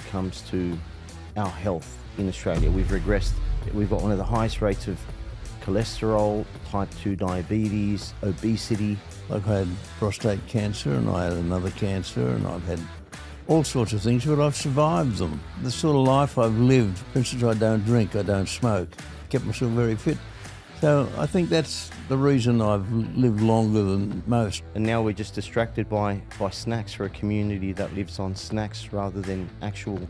it comes to our health in Australia. We've regressed. We've got one of the highest rates of cholesterol, type 2 diabetes, obesity. I've had prostate cancer and I had another cancer and I've had all sorts of things, but I've survived them. The sort of life I've lived, for instance, I don't drink, I don't smoke, kept myself very fit. So I think that's the reason I've lived longer than most. And now we're just distracted by snacks for a community that lives on snacks rather than actual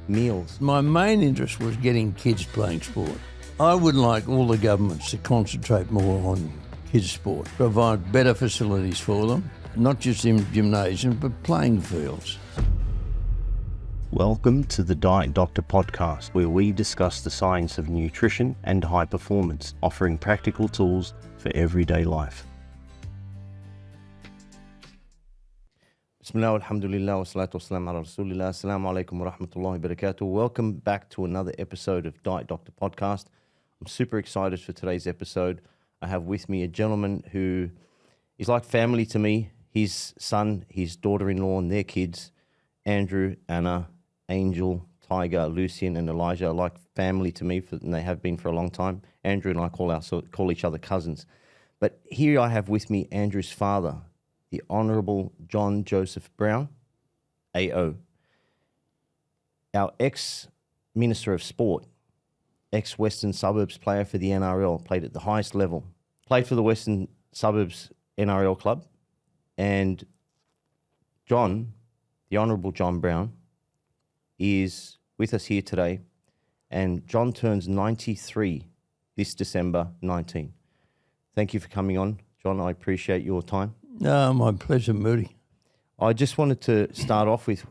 meals. My main interest was getting kids playing sport. I would like all the governments to concentrate more on kids' sport, provide better facilities for them, not just in gymnasiums, but playing fields. Welcome to the Diet Doctor podcast, where we discuss the science of nutrition and high performance, offering practical tools for everyday life. Bismillah, alhamdulillah, wa salatu wa salam ala rasulillah. Assalamu alaikum wa rahmatullahi wa barakatuh. Welcome back to another episode of Diet Doctor podcast. I'm super excited for today's episode. I have with me a gentleman who is like family to me. His son, his daughter-in-law and their kids, Andrew, Anna, Angel, Tiger, Lucian and Elijah are like family to me, and they have been for a long time. Andrew and I call each other cousins. But here I have with me Andrew's father, the Honourable John Joseph Brown, AO. Our ex-Minister of Sport, ex-Western Suburbs player for the NRL, played at the highest level, played for the Western Suburbs NRL club, and John, the Honourable John Brown, is with us here today, and John turns 93 this December 19. Thank you for coming on, John. I appreciate your time. My pleasure, Moodi. I just wanted to start off with,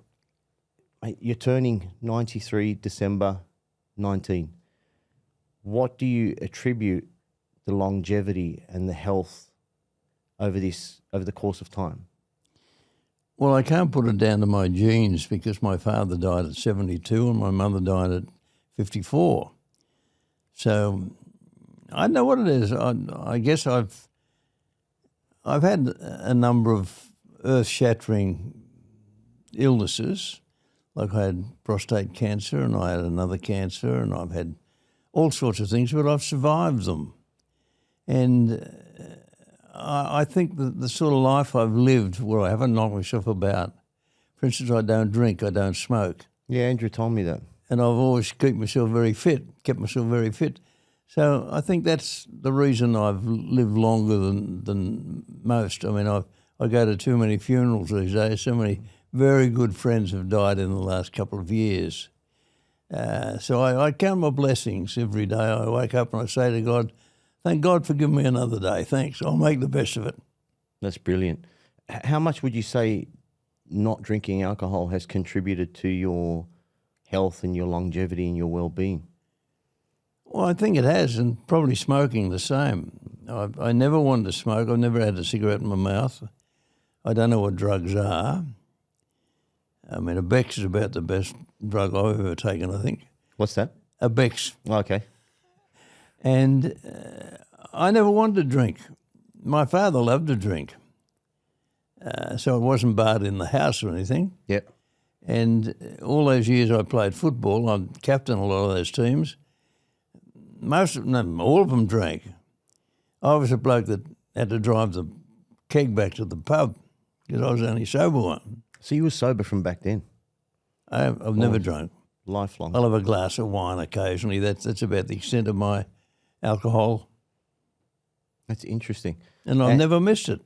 mate, you're turning 93 December 19. What do you attribute the longevity and the health over the course of time? Well, I can't put it down to my genes because my father died at 72 and my mother died at 54. So I don't know what it is. I guess I've had a number of earth-shattering illnesses. Like I had prostate cancer and I had another cancer and I've had all sorts of things, but I've survived them. And I think that the sort of life I've lived where I haven't knocked myself about, for instance, I don't drink, I don't smoke. Yeah, Andrew told me that. And I've always kept myself very fit. So I think that's the reason I've lived longer than most. I mean, I go to too many funerals these days. So many very good friends have died in the last couple of years. So I count my blessings every day. I wake up and I say to God, thank God for giving me another day. Thanks. I'll make the best of it. That's brilliant. How much would you say not drinking alcohol has contributed to your health and your longevity and your well-being? Well, I think it has, and probably smoking the same. I never wanted to smoke. I've never had a cigarette in my mouth. I don't know what drugs are. I mean, a Bex is about the best drug I've ever taken, I think. What's that? A Bex. Okay. And I never wanted to drink. My father loved to drink. So it wasn't barred in the house or anything. Yep. And all those years I played football, I'm captain a lot of those teams. All of them drank. I was a bloke that had to drive the keg back to the pub because I was the only sober one. So you were sober from back then? I've never drunk. Lifelong? I'll have a glass of wine occasionally. That's about the extent of my alcohol. That's interesting. And I've never missed it.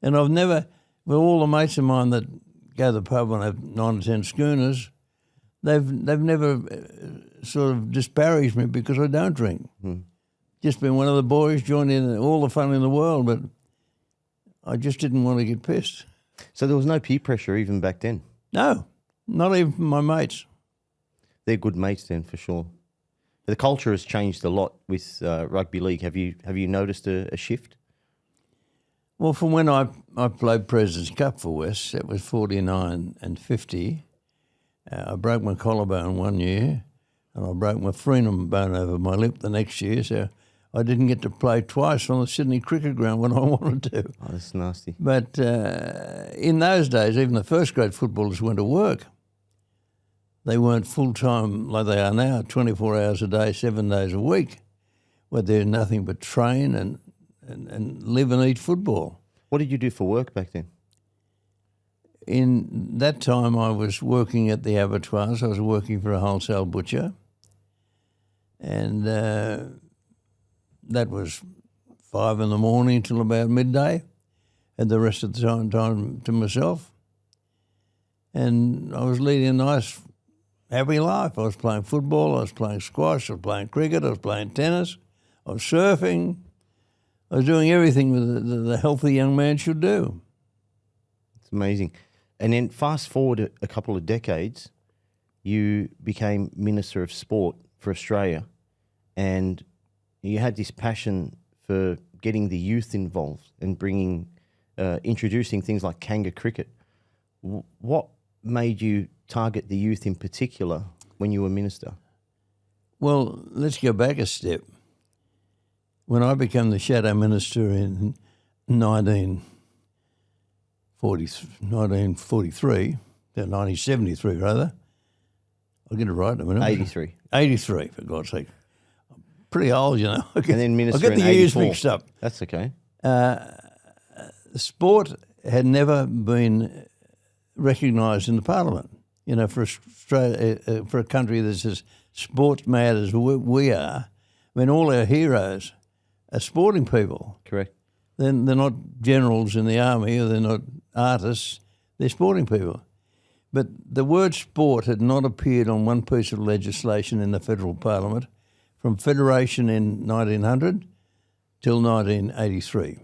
And I've never, with all the mates of mine that go to the pub and have 9 or 10 schooners, they've never sort of disparaged me because I don't drink. Just been one of the boys, joined in all the fun in the world, but I just didn't want to get pissed. So there was no peer pressure even back then? No, not even from my mates. They're good mates then, for sure. The culture has changed a lot with rugby league. Have you noticed a shift? Well, from when I played President's Cup for West, that was 49 and 50. I broke my collarbone one year, and I broke my frenum bone over my lip the next year. So I didn't get to play twice on the Sydney Cricket Ground when I wanted to. Oh, that's nasty. But in those days, even the first grade footballers went to work. They weren't full-time like they are now, 24 hours a day, 7 days a week, where they're nothing but train and live and eat football. What did you do for work back then? In that time, I was working at the abattoirs. I was working for a wholesale butcher, and that was 5 a.m. till about midday, and the rest of the time to myself. And I was leading a nice, happy life. I was playing football, I was playing squash, I was playing cricket, I was playing tennis, I was surfing. I was doing everything that the healthy young man should do. It's amazing. And then fast forward a couple of decades, you became Minister of Sport for Australia, and you had this passion for getting the youth involved and introducing things like Kanga Cricket. What made you target the youth in particular when you were Minister? Well, let's go back a step. When I became the Shadow Minister in 1973 rather. I'll get it right in a minute. 83. 83, for God's sake. I'm pretty old, you know. And then Minister I get in the years 84. mixed up. That's okay. Sport had never been recognised in the Parliament. You know, for Australia, for a country that's as sports mad as we are, I mean, all our heroes are sporting people. Correct. They're not generals in the army, or they're not artists, they're sporting people. But the word sport had not appeared on one piece of legislation in the federal parliament from Federation in 1900 till 1983.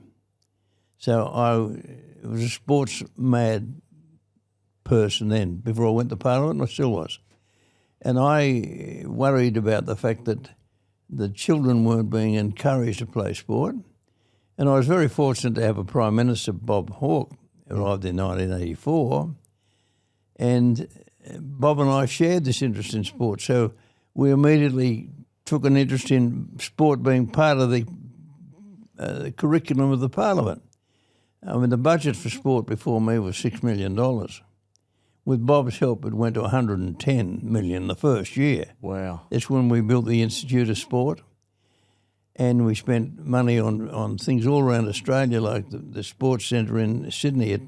So I was a sports-mad person then, before I went to parliament, and I still was. And I worried about the fact that the children weren't being encouraged to play sport. And I was very fortunate to have a Prime Minister, Bob Hawke, arrived in 1984, and Bob and I shared this interest in sport. So we immediately took an interest in sport being part of the curriculum of the Parliament. I mean, the budget for sport before me was $6 million. With Bob's help, it went to $110 million the first year. Wow. That's when we built the Institute of Sport. And we spent money on things all around Australia, like the sports centre in Sydney at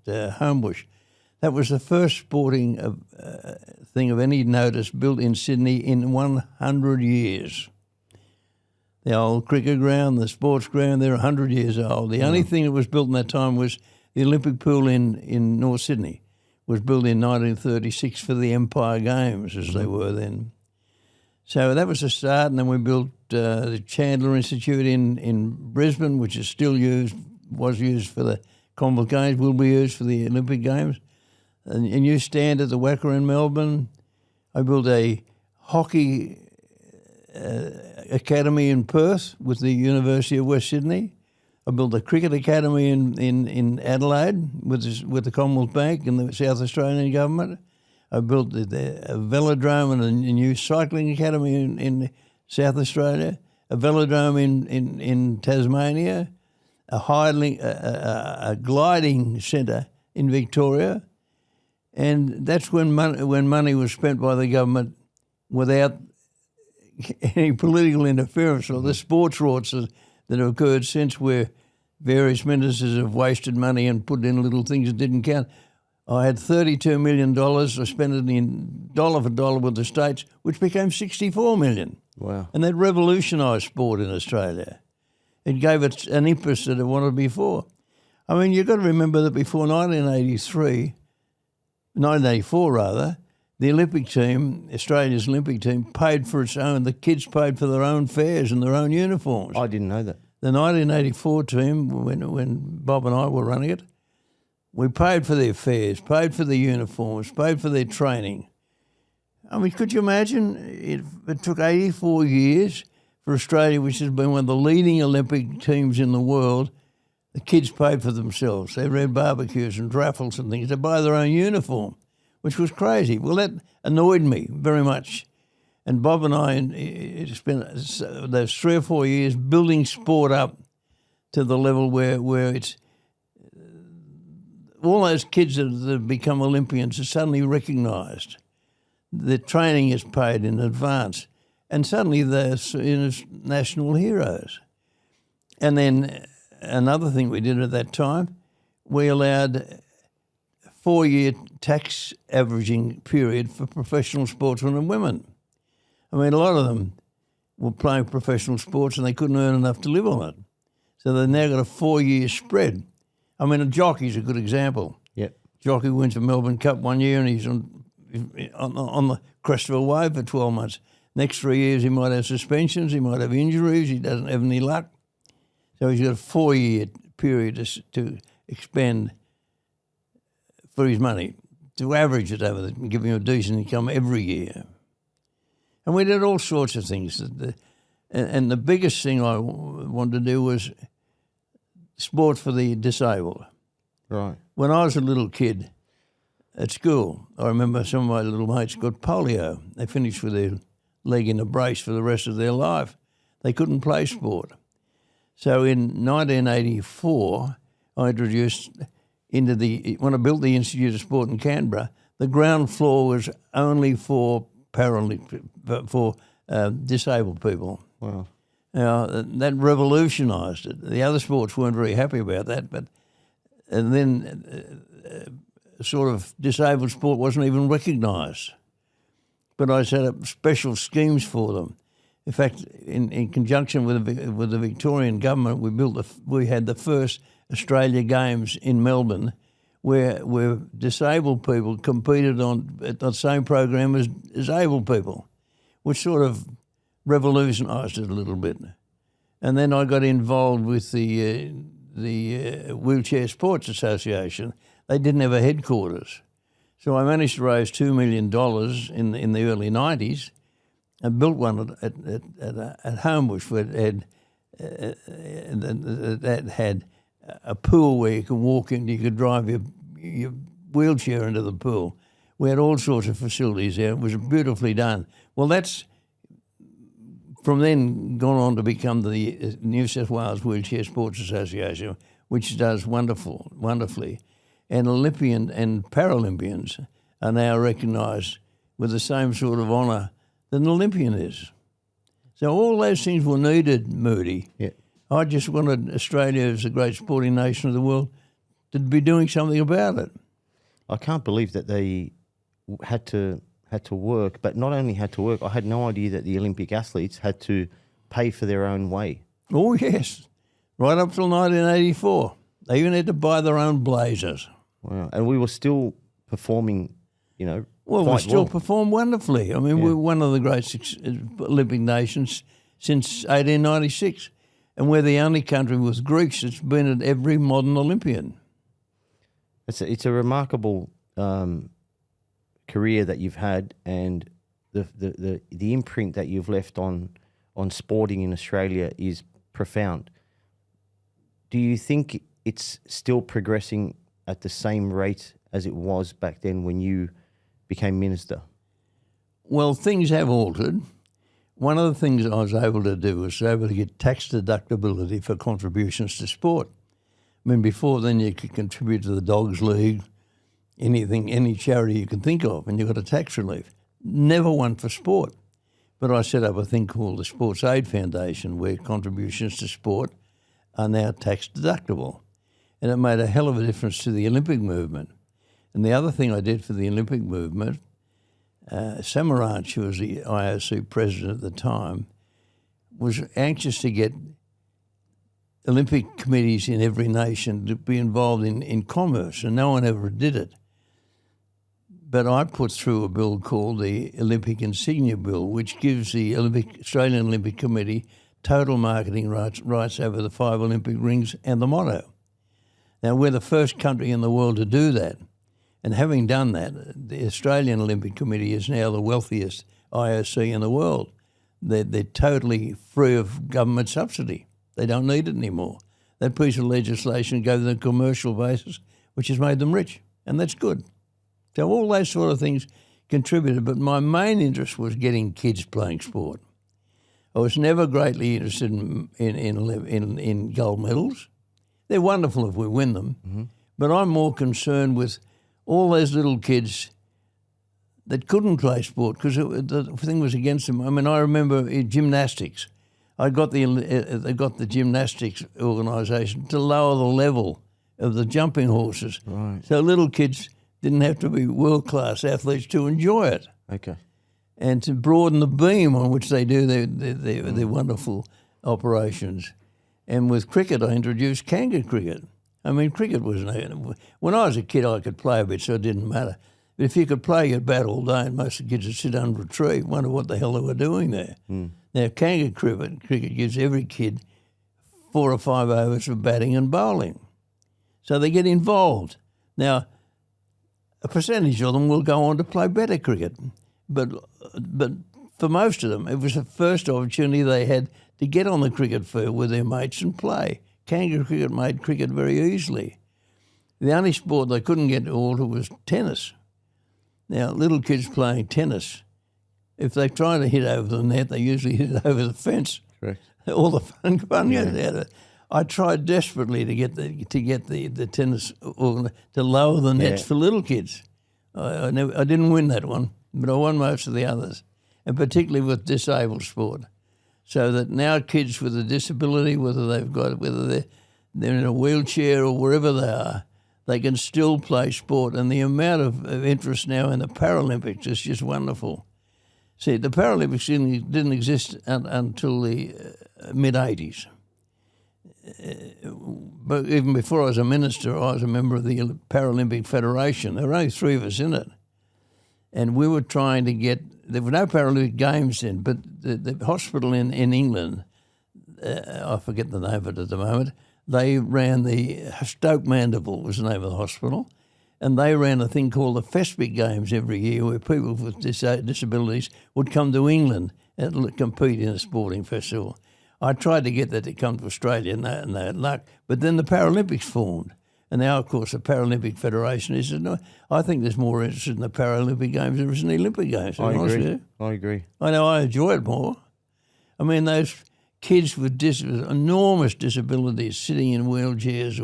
Homebush. That was the first sporting thing of any notice built in Sydney in 100 years. The old cricket ground, the sports ground, they're 100 years old. The only thing that was built in that time was the Olympic pool in North Sydney. Was built in 1936 for the Empire Games, as they were then. So that was the start, and then we built the Chandler Institute in Brisbane, which is still was used for the Commonwealth Games, will be used for the Olympic Games. A new stand at the Wacker in Melbourne. I built a hockey academy in Perth with the University of West Sydney. I built a cricket academy in Adelaide with the Commonwealth Bank and the South Australian government. I built a velodrome and a new cycling academy in South Australia, a velodrome in Tasmania, a gliding centre in Victoria, and that's when money was spent by the government without any political interference or the sports rorts that have occurred since, where various ministers have wasted money and put in little things that didn't count. I had $32 million. I spent it in dollar for dollar with the states, which became $64 million. Wow. And that revolutionised sport in Australia. It gave it an impetus that it wanted before. I mean, you've got to remember that before 1984 rather, the Olympic team, Australia's Olympic team, paid for its own. The kids paid for their own fares and their own uniforms. I didn't know that. The 1984 team, when Bob and I were running it, we paid for their fares, paid for their uniforms, paid for their training. I mean, could you imagine? It took 84 years for Australia, which has been one of the leading Olympic teams in the world. The kids paid for themselves. They had barbecues and raffles and things to buy their own uniform, which was crazy. Well, that annoyed me very much. And Bob and I spent those 3 or 4 years building sport up to the level where it's all those kids that have become Olympians are suddenly recognised. the training is paid in advance, and suddenly they're national heroes. And then another thing we did at that time, we allowed 4-year tax averaging period for professional sportsmen and women. I mean, a lot of them were playing professional sports and they couldn't earn enough to live on it. So they've now got a 4-year spread. I mean, a jockey's a good example. Yep. Jockey wins the Melbourne Cup 1 year and he's on the crest of a wave for 12 months. Next 3 years he might have suspensions, he might have injuries, he doesn't have any luck. So he's got a 4-year period to expend for his money, to average it over and give him a decent income every year. And we did all sorts of things. And the biggest thing I wanted to do was sport for the disabled. Right. When I was a little kid at school, I remember some of my little mates got polio. They finished with their leg in a brace for the rest of their life. They couldn't play sport. So in 1984, I introduced when I built the Institute of Sport in Canberra, the ground floor was only for disabled people. Wow. Now, that revolutionised it. The other sports weren't very happy about that, and then sort of disabled sport wasn't even recognised. But I set up special schemes for them. In fact, in conjunction with the Victorian government, we had the first Australia Games in Melbourne, where disabled people competed at the same program as able people, which sort of revolutionised it a little bit. And then I got involved with the Wheelchair Sports Association. They didn't have a headquarters, so I managed to raise $2 million in the early 90s. I built one at Homebush that had a pool where you could walk in, you could drive your wheelchair into the pool. We had all sorts of facilities there. It was beautifully done. Well, that's from then gone on to become the New South Wales Wheelchair Sports Association, which does wonderfully. And Olympian and Paralympians are now recognised with the same sort of honour that an Olympian is. So all those things were needed, Moodi. Yeah. I just wanted Australia, as a great sporting nation of the world, to be doing something about it. I can't believe that they had to work, but not only had to work, I had no idea that the Olympic athletes had to pay for their own way. Oh, yes. Right up till 1984. They even had to buy their own blazers. Wow. And we were still performing, Well, we still perform wonderfully. I mean, we're one of the great Olympic nations since 1896. And we're the only country with Greeks that's been at every modern Olympian. It's a remarkable career that you've had, and the imprint that you've left on sporting in Australia is profound. Do you think it's still progressing at the same rate as it was back then when you became minister? Well, things have altered. One of the things I was able to do was able to get tax deductibility for contributions to sport. I mean, before then you could contribute to the Dogs League, anything, any charity you can think of, and you got a tax relief. Never one for sport. But I set up a thing called the Sports Aid Foundation, where contributions to sport are now tax deductible. And it made a hell of a difference to the Olympic movement. And the other thing I did for the Olympic movement, Samaranch, who was the IOC president at the time, was anxious to get Olympic committees in every nation to be involved in commerce, and no one ever did it. But I put through a bill called the Olympic Insignia Bill, which gives the Australian Olympic Committee total marketing rights over the 5 Olympic rings and the motto. Now, we're the first country in the world to do that. And having done that, the Australian Olympic Committee is now the wealthiest IOC in the world. They're totally free of government subsidy. They don't need it anymore. That piece of legislation gave them a commercial basis, which has made them rich, and that's good. So all those sort of things contributed, but my main interest was getting kids playing sport. I was never greatly interested in gold medals. They're wonderful if we win them, but I'm more concerned with all those little kids that couldn't play sport because the thing was against them. I mean, I remember in gymnastics, they got the gymnastics organisation to lower the level of the jumping horses, Right. so little kids didn't have to be world-class athletes to enjoy it, Okay. and to broaden the beam on which they do their wonderful operations. And with cricket, I introduced Kanga Cricket. I mean, cricket was when I was a kid, I could play a bit, so it didn't matter. But if you could play, you'd bat all day, and most of the kids would sit under a tree, wonder what the hell they were doing there. Now, Kanga cricket gives every kid 4 or 5 overs of batting and bowling. So they get involved. Now, a percentage of them will go on to play better cricket. But for most of them, it was the first opportunity they had to get on the cricket field with their mates and play. Kanga Cricket made cricket very easily. The only sport they couldn't get to alter was tennis. Now, little kids playing tennis, if they try to hit over the net, they usually hit it over the fence. Correct. All the fun goes out of it. I tried desperately to get the tennis to lower the nets for little kids. I didn't win that one, but I won most of the others, and particularly with disabled sport, so that now kids with a disability, whether they're in a wheelchair or wherever they are, they can still play sport. And the amount of interest now in the Paralympics is just wonderful. See, the Paralympics didn't exist until the mid-'80s. But even before I was a minister, I was a member of the Paralympic Federation. There were only 3 of us in it. And we were trying to there were no Paralympic Games then, but the hospital in England, I forget the name of it at the moment, they ran the Stoke Mandeville was the name of the hospital, and they ran a thing called the Fespic Games every year where people with disabilities would come to England and compete in a sporting festival. I tried to get that to come to Australia and they had luck, but then the Paralympics formed. And now, of course, the Paralympic Federation is. I think there's more interest in the Paralympic Games than there is in the Olympic Games. I agree. I know I enjoy it more. I mean, those kids with enormous disabilities sitting in wheelchairs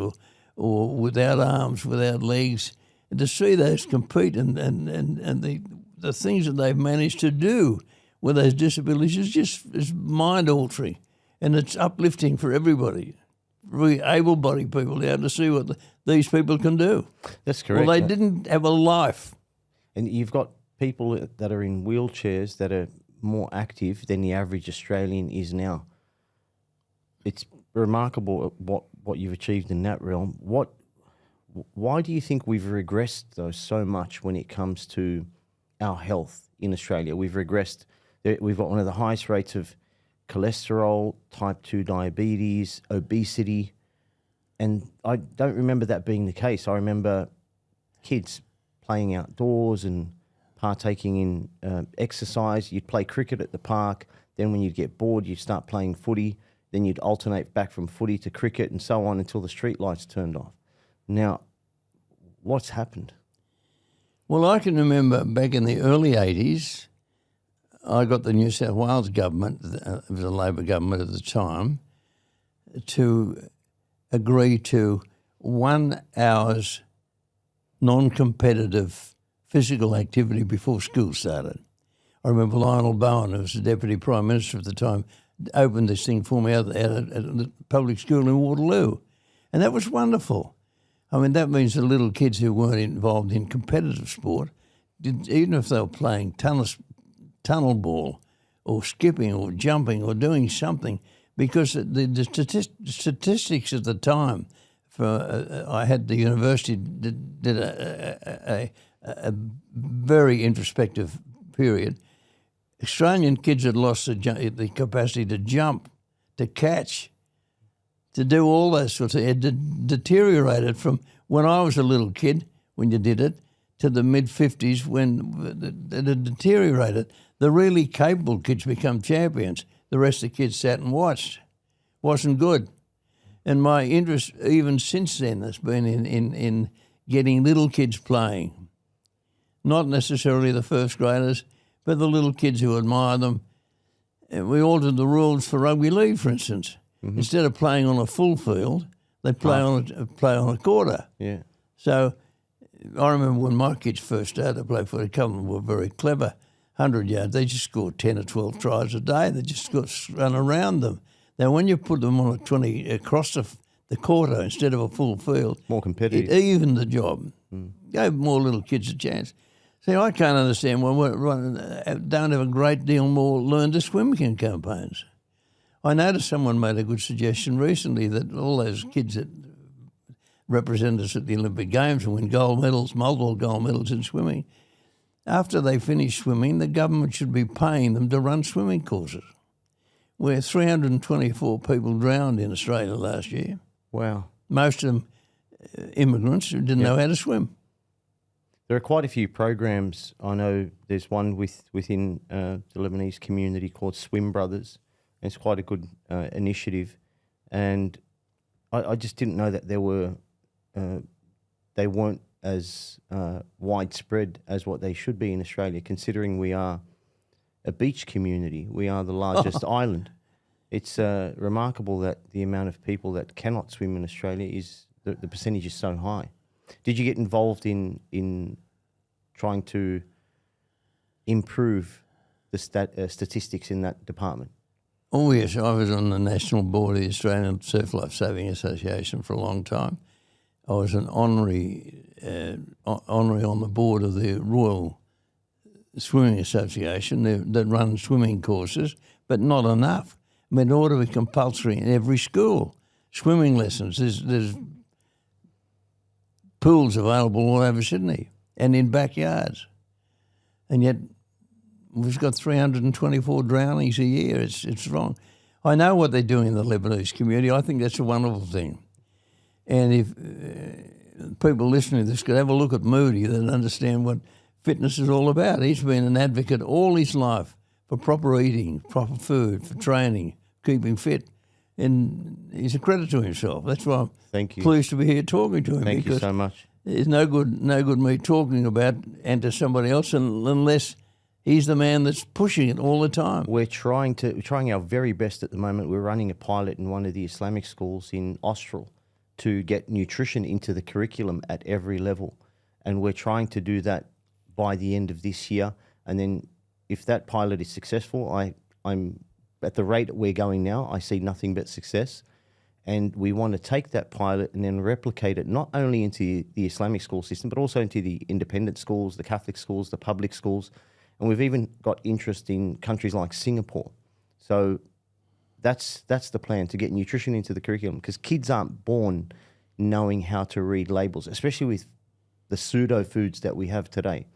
or without arms, without legs, and to see those compete and the things that they've managed to do with those disabilities is mind-altering, and it's uplifting for everybody. Really able-bodied people now to see what these people can do. That's correct. Well, they didn't have a life. And you've got people that are in wheelchairs that are more active than the average Australian is now. It's remarkable what you've achieved in that realm. Why do you think we've regressed, though, so much when it comes to our health in Australia? We've regressed. We've got one of the highest rates of cholesterol, type 2 diabetes, obesity, and I don't remember that being the case. I remember kids playing outdoors and partaking in exercise. You'd play cricket at the park, then when you'd get bored, you'd start playing footy, then you'd alternate back from footy to cricket and so on until the street lights turned off. Now, what's happened? Well, I can remember back in the early 80s, I got the New South Wales government, it was a Labor government at the time, to agree to 1 hour's non-competitive physical activity before school started. I remember Lionel Bowen, who was the Deputy Prime Minister at the time, opened this thing for me at the public school in Waterloo. And that was wonderful. I mean, that means the little kids who weren't involved in competitive sport, even if they were playing tunnel ball or skipping or jumping or doing something, because the statistics at the time, I had the university did a very introspective period. Australian kids had lost the capacity to jump, to catch, to do all those sorts of things. It deteriorated from when I was a little kid, when you did it, to the mid-50s when it had deteriorated. The really capable kids become champions. The rest of the kids sat and watched. Wasn't good. And my interest, even since then, has been in getting little kids playing. Not necessarily the first graders, but the little kids who admire them. And we altered the rules for rugby league, for instance. Mm-hmm. Instead of playing on a full field, they play on a quarter. Yeah. So I remember when my kids first started to play footy, a couple of them were very clever. 100 yards, they just scored 10 or 12 tries a day. They just got run around them. Now, when you put them on a 20 across the quarter instead of a full field, more competitive. It evened the job. Gave more little kids a chance. See, I can't understand why we don't have a great deal more learn to swim campaigns. I noticed someone made a good suggestion recently that all those kids that represent us at the Olympic Games and win gold medals, multiple gold medals in swimming, after they finish swimming, the government should be paying them to run swimming courses, where 324 people drowned in Australia last year. Wow. Most of them immigrants who didn't know how to swim. There are quite a few programs. I know there's one within the Lebanese community called Swim Brothers. It's quite a good initiative. And I just didn't know that there were, they weren't as widespread as what they should be in Australia, considering we are a beach community. We are the largest island. It's remarkable that the amount of people that cannot swim in Australia is, the percentage is so high. Did you get involved in trying to improve the statistics in that department? Oh yes, I was on the national board of the Australian Surf Life Saving Association for a long time. I was an honorary on the board of the Royal Swimming Association that runs swimming courses, but not enough. I mean, it ought to be compulsory in every school. Swimming lessons, there's pools available all over Sydney and in backyards. And yet we've got 324 drownings a year. It's wrong. I know what they're doing in the Lebanese community. I think that's a wonderful thing. And if people listening to this could have a look at Moodi, they'd understand what fitness is all about. He's been an advocate all his life for proper eating, proper food, for training, keeping fit. And he's a credit to himself. That's why I'm pleased to be here talking to him. Thank you so much. There's no good me talking about and to somebody else unless he's the man that's pushing it all the time. We're trying our very best at the moment. We're running a pilot in one of the Islamic schools in Austral to get nutrition into the curriculum at every level. And we're trying to do that by the end of this year. And then if that pilot is successful, I'm at the rate we're going now, I see nothing but success. And we want to take that pilot and then replicate it not only into the Islamic school system, but also into the independent schools, the Catholic schools, the public schools. And we've even got interest in countries like Singapore. So that's the plan, to get nutrition into the curriculum, because kids aren't born knowing how to read labels, especially with the pseudo foods that we have today.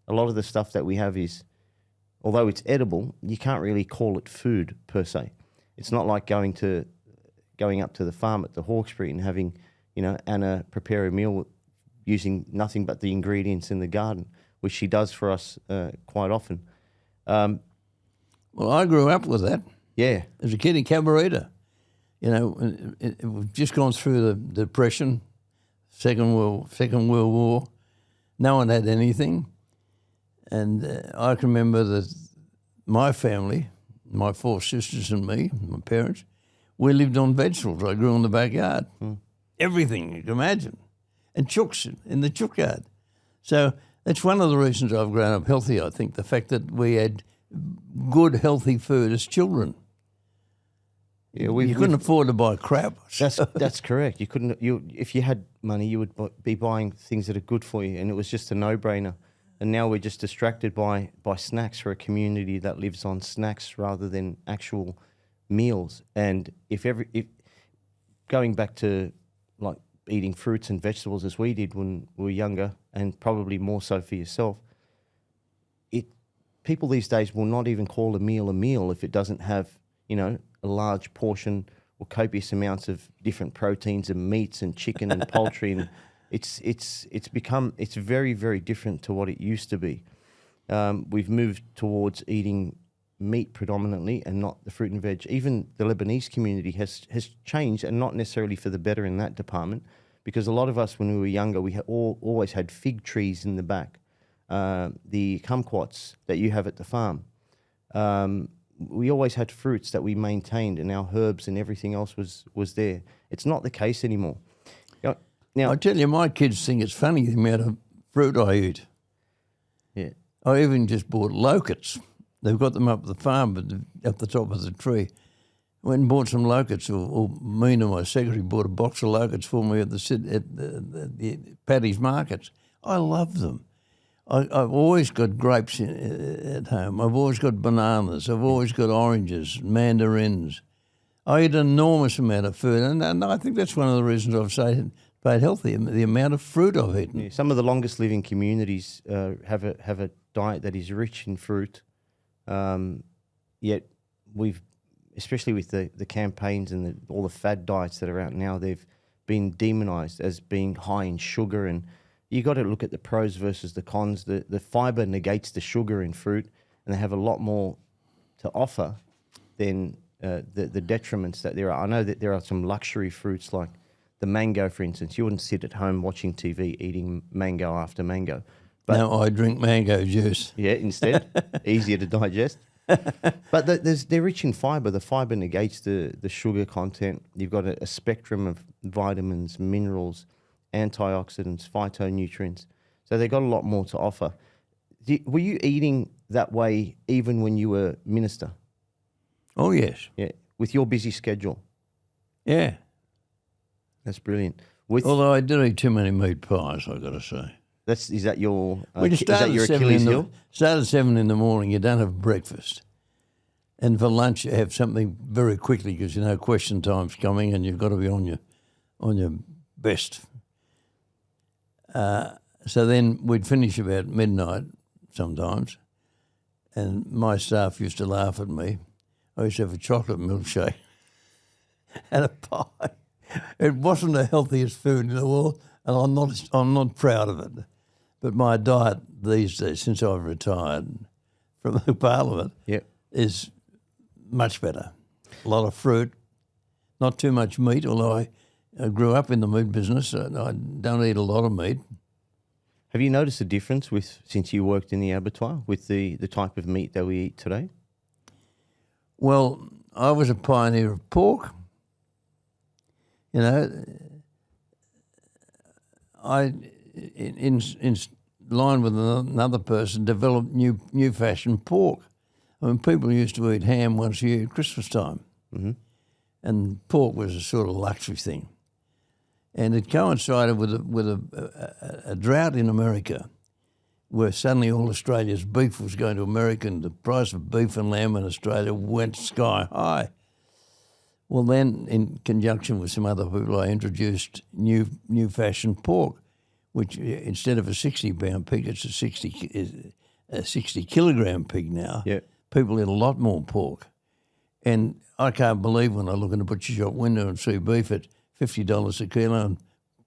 A lot of the stuff that we have is, although it's edible, you can't really call it food per se. It's not like going up to the farm at the Hawkesbury and having, Anna prepare a meal using nothing but the ingredients in the garden, which she does for us quite often. Well, I grew up with that. Yeah. As a kid in Cabarita. We've just gone through the Depression, Second World War. No one had anything. And I can remember that my family, my 4 sisters and me, my parents, we lived on vegetables. I grew in the backyard. Everything you can imagine. And chooks in the chook yard. So that's one of the reasons I've grown up healthy, I think, the fact that we had good, healthy food as children. Yeah, you couldn't afford to buy crap. That's correct. You couldn't. If you had money, you would be buying things that are good for you, and it was just a no-brainer. And now we're just distracted by snacks for a community that lives on snacks rather than actual meals. And if going back to like eating fruits and vegetables as we did when we were younger, and probably more so for yourself, people these days will not even call a meal if it doesn't have, a large portion or copious amounts of different proteins and meats and chicken and poultry, and it's very, very different to what it used to be. We've moved towards eating meat predominantly and not the fruit and veg. Even the Lebanese community has changed, and not necessarily for the better in that department, because a lot of us when we were younger, we always had fig trees in the back, the kumquats that you have at the farm. We always had fruits that we maintained, and our herbs and everything else was there. It's not the case anymore. Now, I tell you, my kids think it's funny the amount of fruit I eat. yeah, I even just bought locusts. They've got them up at the farm, but up the top of the tree. Went and bought some locusts, or me and my secretary bought a box of locusts for me at the Paddy's markets. I love them. I've always got grapes at home. I've always got bananas. I've always got oranges, mandarins. I eat an enormous amount of food, and I think that's one of the reasons I've stayed healthy, the amount of fruit I've eaten. yeah. Some of the longest living communities have a diet that is rich in fruit, yet we've, especially with the campaigns and all the fad diets that are out now, they've been demonized as being high in sugar. And you got to look at the pros versus the cons. The fiber negates the sugar in fruit, and they have a lot more to offer than the detriments that there are. I know that there are some luxury fruits like the mango, for instance. You wouldn't sit at home watching TV eating mango after mango. But no, I drink mango juice. yeah, instead, easier to digest. But they're rich in fibre. The fibre negates the sugar content. You've got a spectrum of vitamins, minerals, antioxidants, phytonutrients. So they've got a lot more to offer. Were you eating that way even when you were minister? Oh, yes. Yeah, with your busy schedule. Yeah. That's brilliant. Although I did eat too many meat pies, I've got to say. Is that your When you is that start your at 7 Achilles in the, heel? start at 7 in the morning, you don't have breakfast. And for lunch, you have something very quickly because you know question time's coming and you've got to be on your best. So then we'd finish about midnight sometimes, and my staff used to laugh at me. I used to have a chocolate milkshake and a pie. It wasn't the healthiest food in the world, and I'm not proud of it. But my diet these days, since I've retired from the Parliament, Yep. is much better. A lot of fruit, not too much meat, although I grew up in the meat business. And I don't eat a lot of meat. Have you noticed a difference since you worked in the abattoir with the type of meat that we eat today? Well, I was a pioneer of pork. You know, I, in line with another person, developed new fashioned pork. I mean, people used to eat ham once a year at Christmas time, and pork was a sort of luxury thing. And it coincided with a drought in America, where suddenly all Australia's beef was going to America, and the price of beef and lamb in Australia went sky high. Well, then, in conjunction with some other people, I introduced new fashioned pork, which instead of a 60-pound pig, it's a 60-kilogram pig now. Yeah. People eat a lot more pork. And I can't believe when I look in the butcher shop window and see beef at $50 a kilo and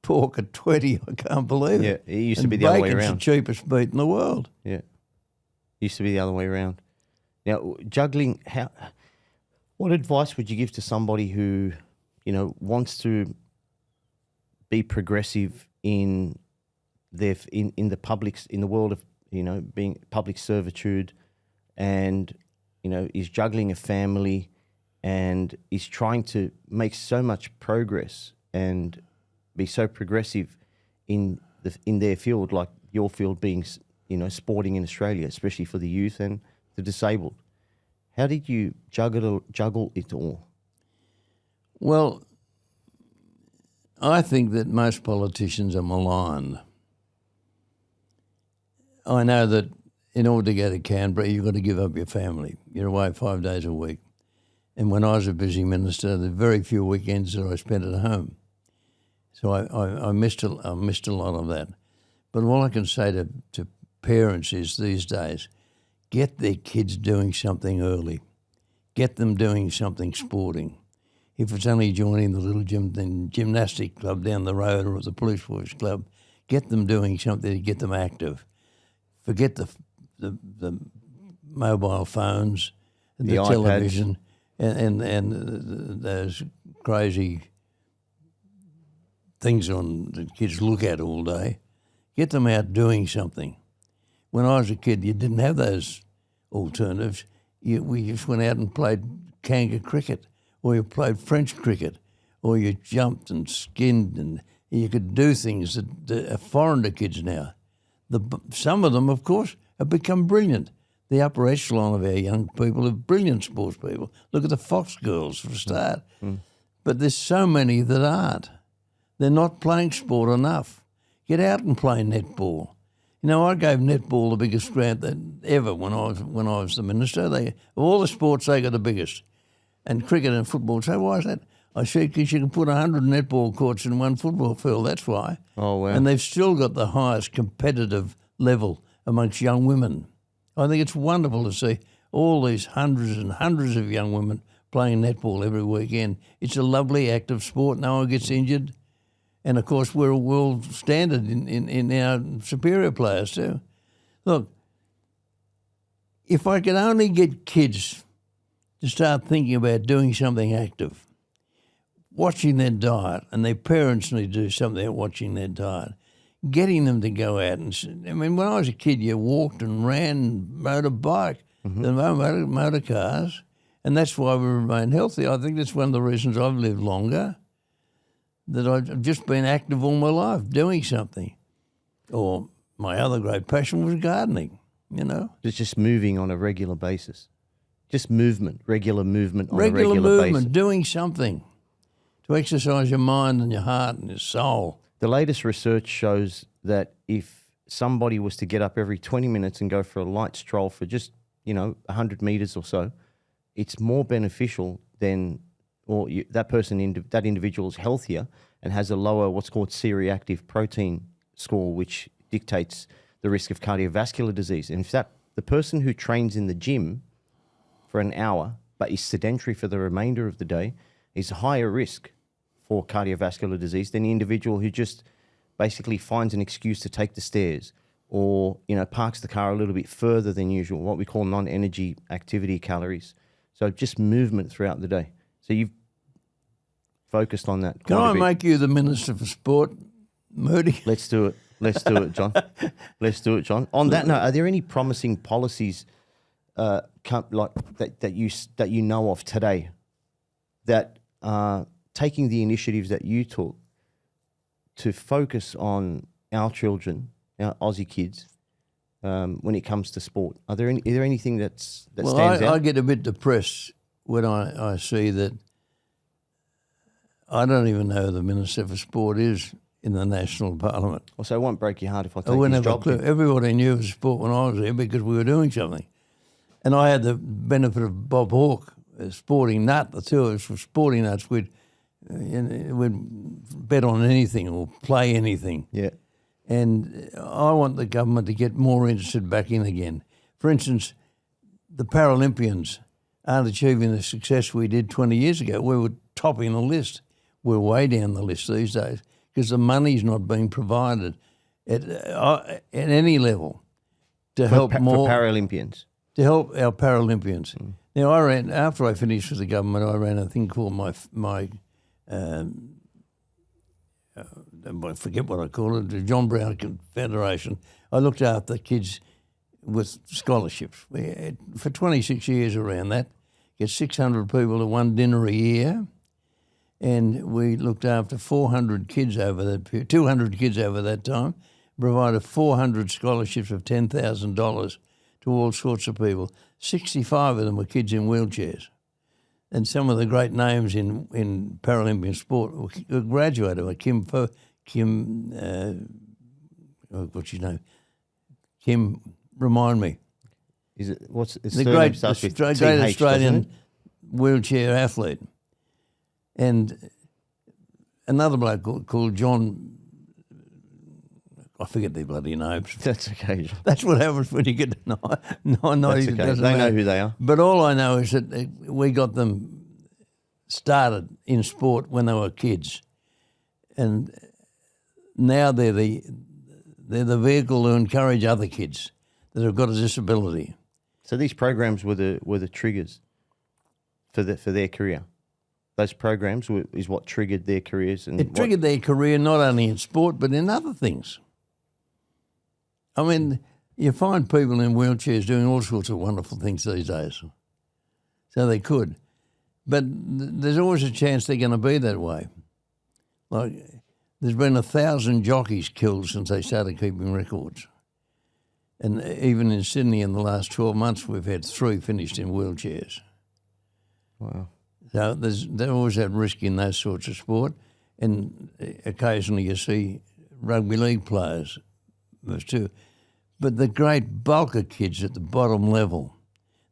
pork at $20. I can't believe it. Yeah, it used to be the other way bacon's around. the cheapest meat in the world. Yeah, used to be the other way around. Now, juggling, what advice would you give to somebody who, wants to be progressive in in the world of being public servitude, and is juggling a family and is trying to make so much progress and be so progressive in their field, like your field being sporting in Australia, especially for the youth and the disabled? How did you juggle it all? Well, I think that most politicians are maligned. I know that in order to go to Canberra, you've got to give up your family. You're away 5 days a week. And when I was a busy minister, there were very few weekends that I spent at home. So I missed a lot of that. But all I can say to parents is these days, get their kids doing something early. Get them doing something sporting. If it's only joining the little gymnastic club down the road or the police force club, get them doing something to get them active. Forget the mobile phones, the television, and those crazy things that kids look at all day. Get them out doing something. When I was a kid, you didn't have those alternatives. We just went out and played Kanga Cricket, or you played French cricket, or you jumped and skinned, and You could do things that are foreign to kids now. Some of them, of course, have become brilliant. The upper echelon of our young people are brilliant sports people. Look at the Fox girls for a start. But there's so many that aren't. They're not playing sport enough. Get out and play netball. You know, I gave netball the biggest grant that ever when I was the minister. Of all the sports, they got the biggest. And cricket and football. So why is that? I said, because you can put 100 netball courts in one football field, that's why. Oh, wow. And they've still got the highest competitive level amongst young women. I think it's wonderful to see all these hundreds and hundreds of young women playing netball every weekend. It's a lovely, active sport. No one gets injured. And, of course, we're a world standard in our superior players too. Look, if I could only get kids to start thinking about doing something active, watching their diet, and their parents need to do something about watching their diet, getting them to go out and, I mean, when I was a kid, you walked and ran, rode a bike, there were no motor cars, and that's why we remain healthy. I think that's one of the reasons I've lived longer, that I've just been active all my life, doing something. Or my other great passion was gardening, you know. It's just moving on a regular basis. Just movement, regular movement on a Regular regular movement, basis. doing something to exercise your mind and your heart and your soul. The latest research shows that if somebody was to get up every 20 minutes and go for a light stroll for just, 100 metres or so, it's more beneficial than, that individual is healthier and has a lower what's called C-reactive protein score, which dictates the risk of cardiovascular disease. And if the person who trains in the gym for an hour but is sedentary for the remainder of the day is higher risk for cardiovascular disease than the individual who just basically finds an excuse to take the stairs or, parks the car a little bit further than usual, what we call non-energy activity calories. So just movement throughout the day. So you've focused on that Can quite I a bit. make you the Minister for Sport, Moodi? Let's do it. Let's do it, John. Let's do it, John. On that note, are there any promising policies that you know of today that are taking the initiatives that you took to focus on our children, our Aussie kids, when it comes to sport? Is there anything that stands out? I get a bit depressed when I see that I don't even know who the Minister for Sport is in the National Parliament. Also, it won't break your heart if I I take wouldn't his have a job. clue. Everybody knew it was sport when I was there because we were doing something. And I had the benefit of Bob Hawke, a sporting nut. The two of us were sporting nuts. We'd bet on anything or play anything. Yeah. And I want the government to get more interested back in again. For instance, the Paralympians aren't achieving the success we did 20 years ago. We were topping the list. We're way down the list these days because the money's not being provided at any level to help more. For Paralympians. To help our Paralympians. Now, after I finished with the government, I ran a thing called my I forget what I call it, the John Brown Confederation. I looked after kids with scholarships. For 26 years around that, get 600 people to one dinner a year, and we looked after 400 kids over that 200 kids over that time, provided 400 scholarships of $10,000 to all sorts of people. 65 of them were kids in wheelchairs. And some of the great names in Paralympian sport were graduated. Like what's his name? Kim, remind me. Is it what's it's The surname great starts with great TH, doesn't Australian it? wheelchair athlete. And another bloke called John, I forget their bloody names. That's okay, John. That's what happens when you get to 90. That's okay. They know who they are. But all I know is that we got them started in sport when they were kids, and now they're the vehicle to encourage other kids that have got a disability. So these programs were the triggers for their career. Those programs is what triggered their careers, and It triggered their career not only in sport but in other things. I mean, you find people in wheelchairs doing all sorts of wonderful things these days. So they could. But there's always a chance they're going to be that way. Like, There's been 1,000 jockeys killed since they started keeping records. And even in Sydney in the last 12 months, we've had 3 finished in wheelchairs. Wow. So there's always that risk in those sorts of sport. And occasionally you see rugby league players, those too. But the great bulk of kids at the bottom level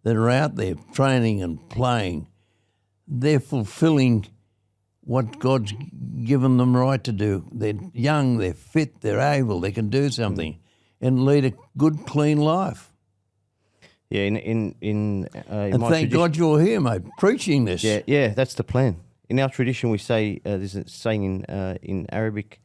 that are out there training and playing, they're fulfilling what God's given them right to do. They're young, they're fit, they're able, they can do something and lead a good, clean life. Yeah, in and my thank God you're here, mate, preaching this. Yeah, that's the plan. In our tradition, we say, there's a saying in Arabic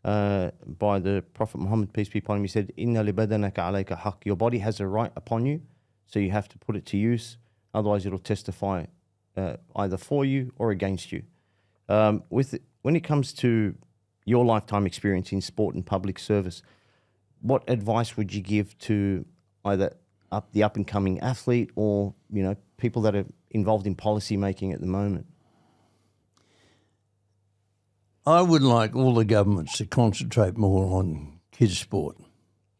by the Prophet Muhammad, peace be upon him, he said, Inna li badanaka alayka haqq. Your body has a right upon you, so you have to put it to use, otherwise it'll testify either for you or against you. When it comes to your lifetime experience in sport and public service, what advice would you give to either the up-and-coming athlete or, people that are involved in policy making at the moment? I would like all the governments to concentrate more on kids' sport.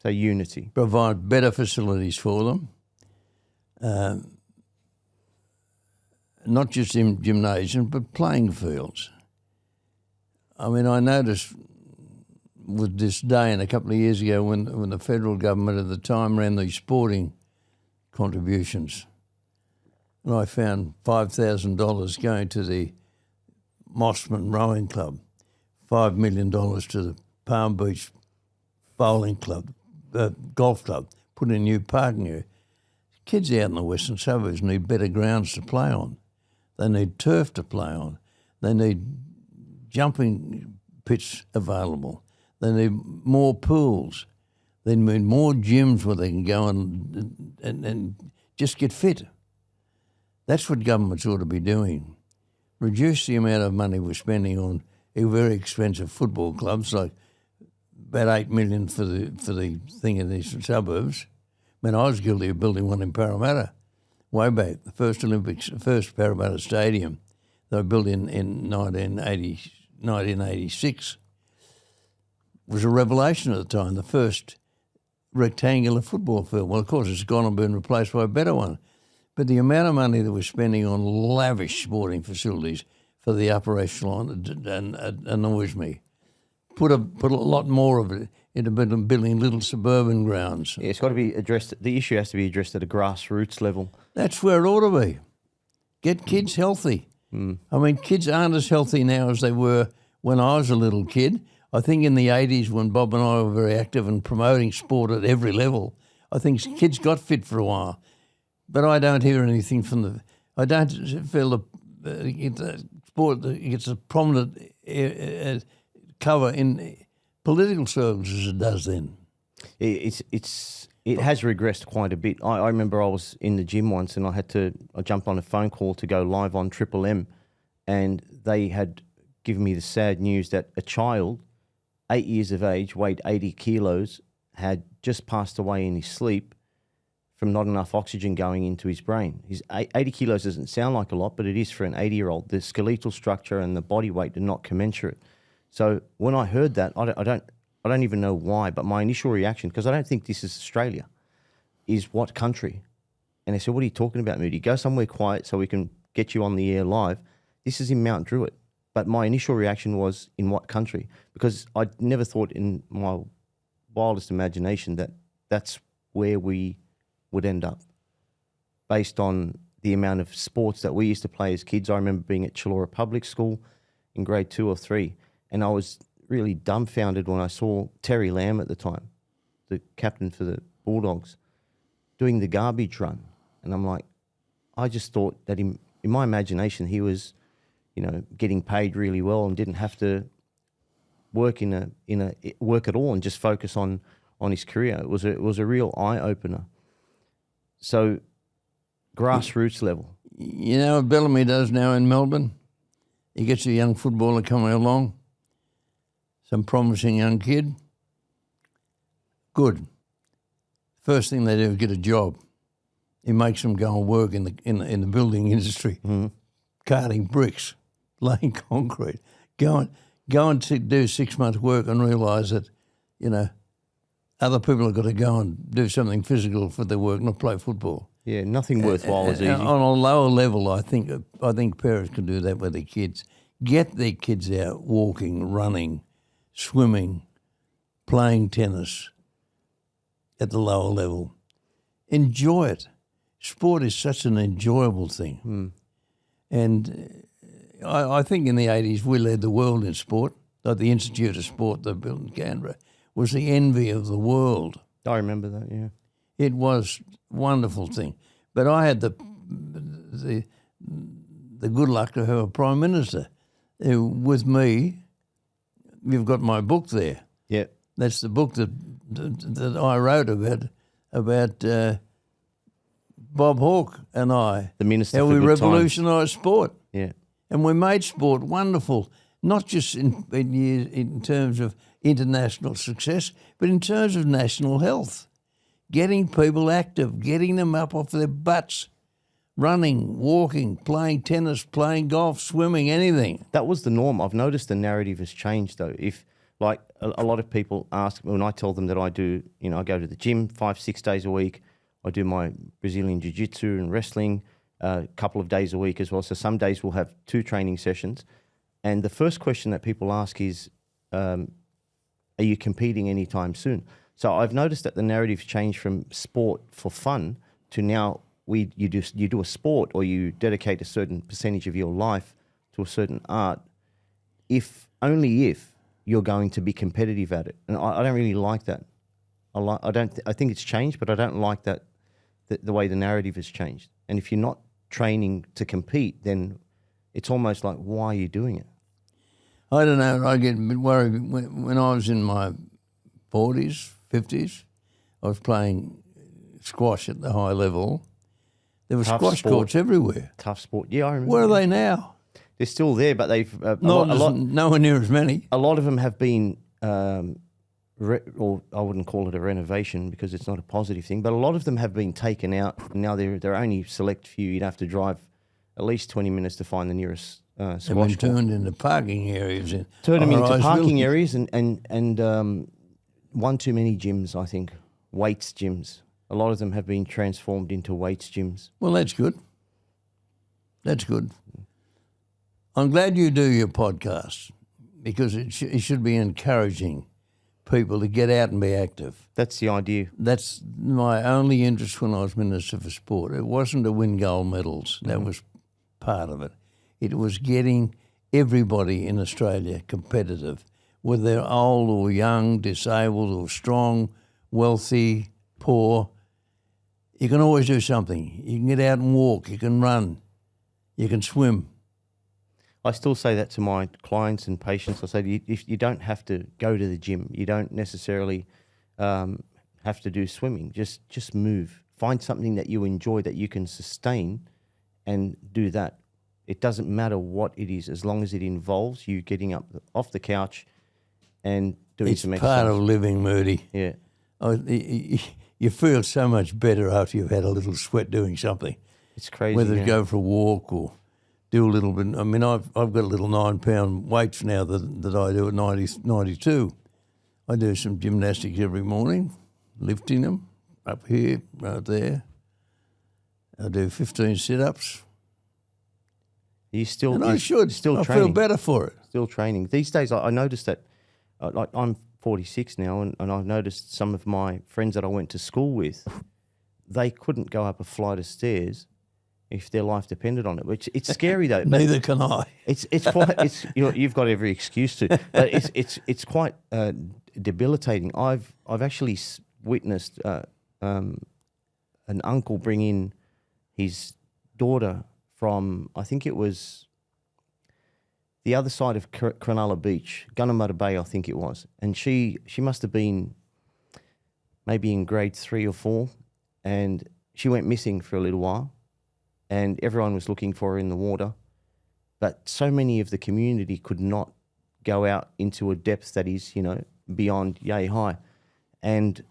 So unity. Provide better facilities for them. Not just in gymnasium, but playing fields. I mean, I noticed with disdain a couple of years ago when the federal government at the time ran these sporting contributions, and I found $5,000 going to the Mossman Rowing Club, $5 million to the Palm Beach Bowling Club, Golf Club, put in a new parking area. Kids out in the western suburbs need better grounds to play on. They need turf to play on. They need jumping pits available. They need more pools. They need more gyms where they can go and just get fit. That's what governments ought to be doing. Reduce the amount of money we're spending on very expensive football clubs, like about $8 million for the thing in these suburbs. I mean, I was guilty of building one in Parramatta way back, the first Parramatta Stadium that I built in 1986 was a revelation at the time, the first rectangular football field. Well, of course, it's gone and been replaced by a better one. But the amount of money that we're spending on lavish sporting facilities for the upper echelon annoys me. Put a lot more of it into building little suburban grounds. Yeah, it's got to be addressed. The issue has to be addressed at a grassroots level. That's where it ought to be. Get kids healthy. I mean, kids aren't as healthy now as they were when I was a little kid. I think in the 80s when Bob and I were very active in promoting sport at every level, I think kids got fit for a while. But I don't hear anything from I don't feel the sport gets a prominent cover in political circles as it does then. It has regressed quite a bit. I remember I was in the gym once and I jumped on a phone call to go live on Triple M, and they had given me the sad news that a child, 8 years of age, weighed 80 kilos, had just passed away in his sleep from not enough oxygen going into his brain. His 80 kilos doesn't sound like a lot, but it is for an 80-year-old. The skeletal structure and the body weight are not commensurate. So when I heard that, I don't even know why, but my initial reaction, because I don't think this is Australia, is what country? And they said, what are you talking about, Moodi? Go somewhere quiet so we can get you on the air live. This is in Mount Druitt. But my initial reaction was, in what country? Because I never thought in my wildest imagination that that's where we would end up, based on the amount of sports that we used to play as kids. I remember being at Chilora Public School in grade 2 or 3, and I was really dumbfounded when I saw Terry Lamb at the time, the captain for the Bulldogs, doing the garbage run. And I'm like, I just thought that in my imagination he was, getting paid really well and didn't have to work work at all and just focus on his career. It was a real eye opener. So, grassroots level. You know what Bellamy does now in Melbourne? He gets a young footballer coming along, some promising young kid. Good. First thing they do is get a job. He makes them go and work in the building industry, carting bricks, laying concrete. Go go and do 6 months' work and realise that, other people have got to go and do something physical for their work, not play football. Yeah, nothing worthwhile is easy. On a lower level, I think parents can do that with their kids. Get their kids out walking, running, swimming, playing tennis at the lower level. Enjoy it. Sport is such an enjoyable thing. And I think in the 80s we led the world in sport. Like the Institute of Sport they built in Canberra was the envy of the world. I remember that, yeah. It was a wonderful thing. But I had the good luck to have a Prime Minister who, with me, you've got my book there. Yeah. That's the book that I wrote about Bob Hawke and I. The Minister how for we Good revolutionised sport. Yeah. And we made sport wonderful, not just in terms of international success, but in terms of national health. Getting people active, getting them up off their butts, running, walking, playing tennis, playing golf, swimming, anything. That was the norm. I've noticed the narrative has changed though. If like a lot of people ask when I tell them that I do, I go to the gym 5-6 days a week. I do my Brazilian jiu-jitsu and wrestling a couple of days a week as well. So some days we'll have 2 training sessions. And the first question that people ask is, are you competing anytime soon? So I've noticed that the narrative's changed from sport for fun to now you do a sport or you dedicate a certain percentage of your life to a certain art, only if you're going to be competitive at it. And I don't really like that. I think it's changed, but I don't like that the way the narrative has changed. And if you're not training to compete, then it's almost like, why are you doing it? I don't know. I get a bit worried when I was in my 40s, 50s. I was playing squash at the high level. There were squash courts everywhere. Tough sport. Yeah, I remember. Where are they now? They're still there, but they've nowhere near as many. A lot of them have been, or I wouldn't call it a renovation because it's not a positive thing, but a lot of them have been taken out. And now there are only select few. You'd have to drive at least 20 minutes to find the nearest squash court. They've been turned into parking areas. Turned them into parking areas and one too many gyms, I think, weights gyms. A lot of them have been transformed into weights gyms. Well, that's good. That's good. I'm glad you do your podcast because it should be encouraging people to get out and be active. That's the idea. That's my only interest when I was Minister for Sport. It wasn't to win gold medals. That was part of it. It was getting everybody in Australia competitive, whether they're old or young, disabled or strong, wealthy, poor. You can always do something. You can get out and walk. You can run. You can swim. I still say that to my clients and patients. I say, if you don't have to go to the gym, you don't necessarily have to do swimming. Just move. Find something that you enjoy that you can sustain and do that. It doesn't matter what it is, as long as it involves you getting up off the couch and doing some exercise. It's part of living, Moodi. Yeah. You feel so much better after you've had a little sweat doing something. It's crazy. Whether to go for a walk or do a little bit. I mean, I've got a little 9-pound weights now that I do at 92. I do some gymnastics every morning, lifting them up here, right there. I do 15 sit-ups. You still, and I should. Still I training. feel better for it. Still training. These days, I noticed that, like I'm 46 now, and I've noticed some of my friends that I went to school with, they couldn't go up a flight of stairs if their life depended on it. Which it's scary though. Neither can I. It's quite. You've got every excuse to, but it's quite debilitating. I've actually witnessed an uncle bring in his daughter from, I think it was the other side of Cronulla Beach, Gunnemutter Bay, I think it was. And she must have been maybe in grade 3 or 4, and she went missing for a little while, and everyone was looking for her in the water. But so many of the community could not go out into a depth that is, beyond yay high. And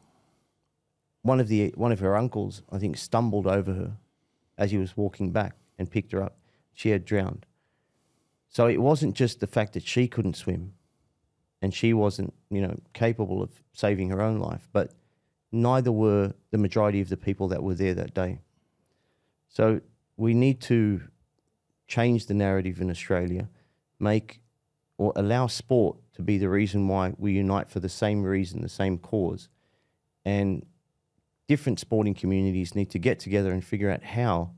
one of her uncles, I think, stumbled over her as he was walking back and picked her up. She had drowned. So it wasn't just the fact that she couldn't swim. and she wasn't, capable of saving her own life, but neither were the majority of the people that were there that day. So we need to change the narrative in Australia, allow sport to be the reason why we unite for the same reason, the same cause. And different sporting communities need to get together and figure out how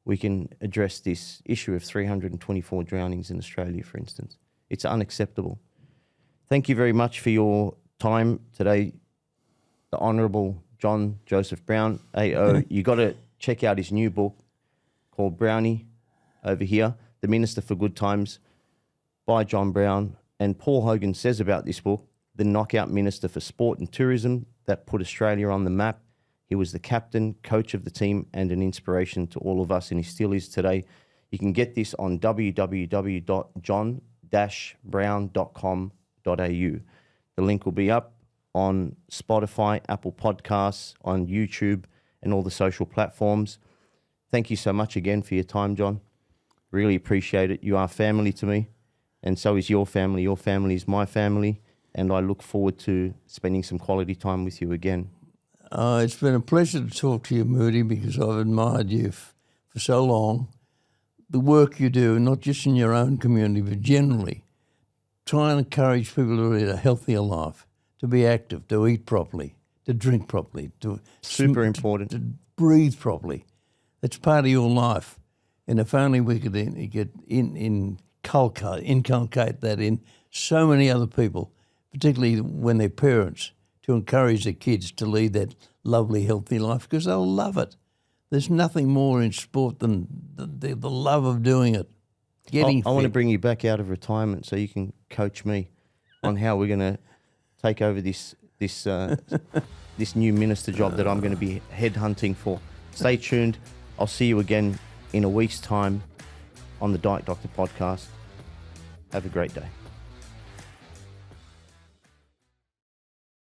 we can address this issue of 324 drownings in Australia, for instance. It's unacceptable. Thank you very much for your time today, the Honourable John Joseph Brown, AO. You got to check out his new book called Brownie over here, The Minister for Good Times, by John Brown. And Paul Hogan says about this book, the knockout minister for sport and tourism that put Australia on the map. He was the captain, coach of the team, and an inspiration to all of us, and he still is today. You can get this on www.john-brown.com.au. The link will be up on Spotify, Apple Podcasts, on YouTube, and all the social platforms. Thank you so much again for your time, John. Really appreciate it. You are family to me, and so is your family. Your family is my family, and I look forward to spending some quality time with you again. It's been a pleasure to talk to you, Moodi, because I've admired you for so long. The work you do, not just in your own community, but generally, try and encourage people to lead a healthier life, to be active, to eat properly, to drink properly, Super important. To breathe properly. It's part of your life. And if only we could inculcate that in so many other people, particularly when they're parents, to encourage their kids to lead that lovely, healthy life, because they'll love it. There's nothing more in sport than the love of doing it. I want to bring you back out of retirement so you can coach me on how we're going to take over this new minister job that I'm going to be headhunting for. Stay tuned. I'll see you again in a week's time on the Diet Doctor podcast. Have a great day.